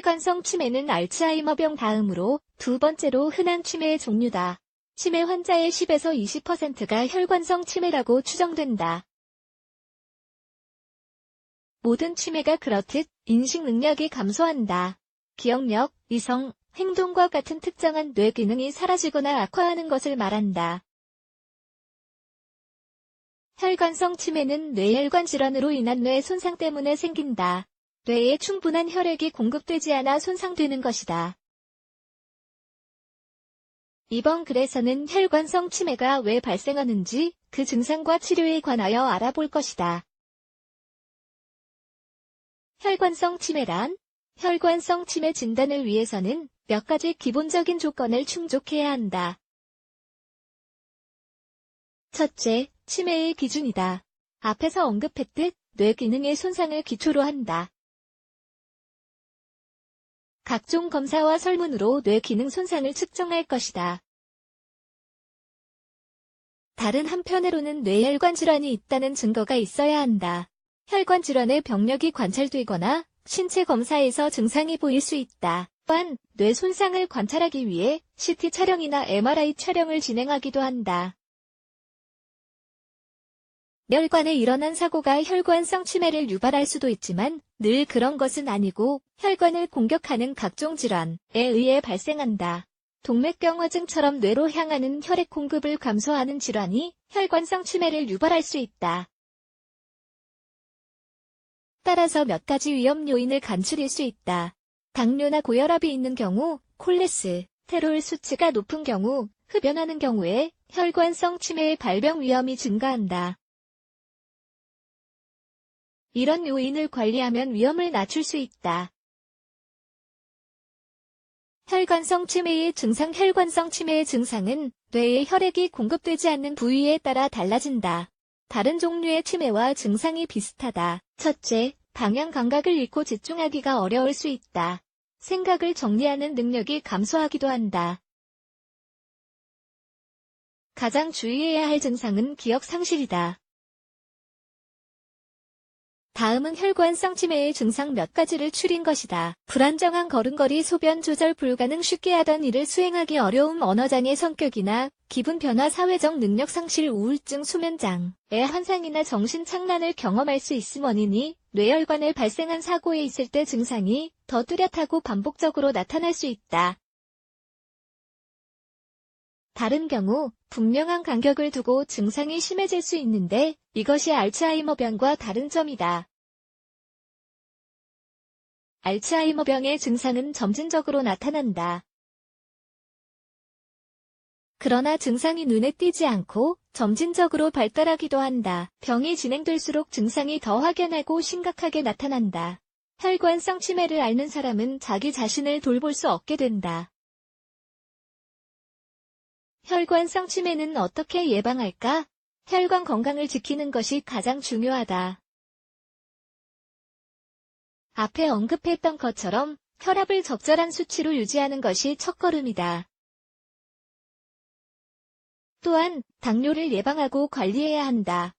혈관성 치매는 알츠하이머병 다음으로 두 번째로 흔한 치매의 종류다. 치매 환자의 10에서 20%가 혈관성 치매라고 추정된다. 모든 치매가 그렇듯 인식 능력이 감소한다. 기억력, 이성, 행동과 같은 특정한 뇌 기능이 사라지거나 악화하는 것을 말한다. 혈관성 치매는 뇌혈관 질환으로 인한 뇌 손상 때문에 생긴다. 뇌에 충분한 혈액이 공급되지 않아 손상되는 것이다. 이번 글에서는 혈관성 치매가 왜 발생하는지 그 증상과 치료에 관하여 알아볼 것이다. 혈관성 치매란 혈관성 치매 진단을 위해서는 몇 가지 기본적인 조건을 충족해야 한다. 첫째, 치매의 기준이다. 앞에서 언급했듯 뇌 기능의 손상을 기초로 한다. 각종 검사와 설문으로 뇌 기능 손상을 측정할 것이다. 다른 한편으로는 뇌혈관 질환이 있다는 증거가 있어야 한다. 혈관 질환의 병력이 관찰되거나 신체 검사에서 증상이 보일 수 있다. 또한 뇌 손상을 관찰하기 위해 CT 촬영이나 MRI 촬영을 진행하기도 한다. 뇌혈관에 일어난 사고가 혈관성 치매를 유발할 수도 있지만 늘 그런 것은 아니고 혈관을 공격하는 각종 질환에 의해 발생한다. 동맥경화증처럼 뇌로 향하는 혈액 공급을 감소하는 질환이 혈관성 치매를 유발할 수 있다. 따라서 몇 가지 위험 요인을 간추릴 수 있다. 당뇨나 고혈압이 있는 경우, 콜레스테롤 수치가 높은 경우, 흡연하는 경우에 혈관성 치매의 발병 위험이 증가한다. 이런 요인을 관리하면 위험을 낮출 수 있다. 혈관성 치매의 증상 혈관성 치매의 증상은 뇌에 혈액이 공급되지 않는 부위에 따라 달라진다. 다른 종류의 치매와 증상이 비슷하다. 첫째, 방향 감각을 잃고 집중하기가 어려울 수 있다. 생각을 정리하는 능력이 감소하기도 한다. 가장 주의해야 할 증상은 기억 상실이다. 다음은 혈관성 치매의 증상 몇 가지를 추린 것이다. 불안정한 걸음걸이, 소변 조절 불가능, 쉽게 하던 일을 수행하기 어려움, 언어장애 성격이나 기분 변화, 사회적 능력 상실, 우울증, 수면장애, 환상이나 정신 착란을 경험할 수 있음. 원인이 뇌혈관에 발생한 사고에 있을 때 증상이 더 뚜렷하고 반복적으로 나타날 수 있다. 다른 경우 분명한 간격을 두고 증상이 심해질 수 있는데 이것이 알츠하이머병과 다른 점이다. 알츠하이머병의 증상은 점진적으로 나타난다. 그러나 증상이 눈에 띄지 않고 점진적으로 발달하기도 한다. 병이 진행될수록 증상이 더 확연하고 심각하게 나타난다. 혈관성 치매를 앓는 사람은 자기 자신을 돌볼 수 없게 된다. 혈관성 치매는 어떻게 예방할까? 혈관 건강을 지키는 것이 가장 중요하다. 앞에 언급했던 것처럼 혈압을 적절한 수치로 유지하는 것이 첫걸음이다. 또한 당뇨를 예방하고 관리해야 한다.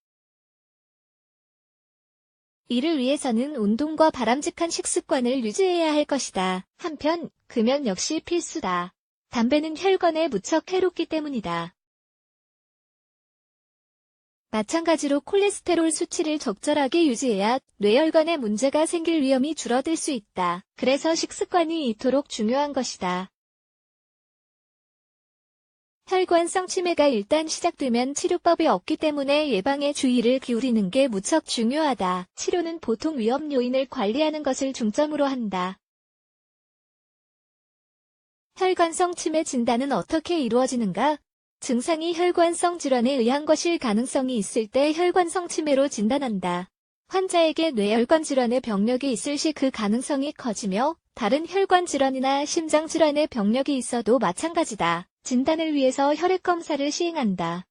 이를 위해서는 운동과 바람직한 식습관을 유지해야 할 것이다. 한편 금연 역시 필수다. 담배는 혈관에 무척 해롭기 때문이다. 마찬가지로 콜레스테롤 수치를 적절하게 유지해야 뇌혈관에 문제가 생길 위험이 줄어들 수 있다. 그래서 식습관이 이토록 중요한 것이다. 혈관성 치매가 일단 시작되면 치료법이 없기 때문에 예방에 주의를 기울이는 게 무척 중요하다. 치료는 보통 위험 요인을 관리하는 것을 중점으로 한다. 혈관성 치매 진단은 어떻게 이루어지는가? 증상이 혈관성 질환에 의한 것일 가능성이 있을 때 혈관성 치매로 진단한다. 환자에게 뇌혈관 질환의 병력이 있을 시 그 가능성이 커지며 다른 혈관 질환이나 심장 질환의 병력이 있어도 마찬가지다. 진단을 위해서 혈액검사를 시행한다.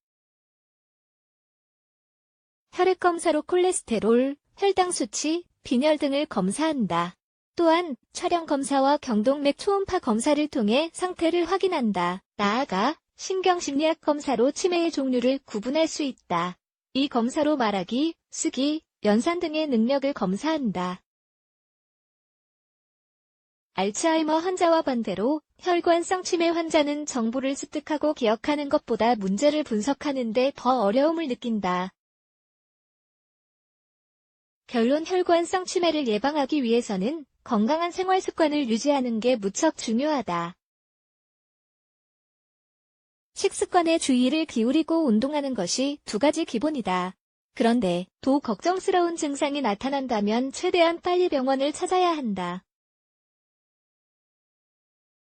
혈액검사로 콜레스테롤, 혈당 수치, 빈혈 등을 검사한다. 또한 촬영검사와 경동맥 초음파 검사를 통해 상태를 확인한다. 나아가 신경심리학 검사로 치매의 종류를 구분할 수 있다. 이 검사로 말하기, 쓰기, 연산 등의 능력을 검사한다. 알츠하이머 환자와 반대로 혈관성 치매 환자는 정보를 습득하고 기억하는 것보다 문제를 분석하는 데 더 어려움을 느낀다. 결론 혈관성 치매를 예방하기 위해서는 건강한 생활 습관을 유지하는 게 무척 중요하다. 식습관에 주의를 기울이고 운동하는 것이 두 가지 기본이다. 그런데 더 걱정스러운 증상이 나타난다면 최대한 빨리 병원을 찾아야 한다.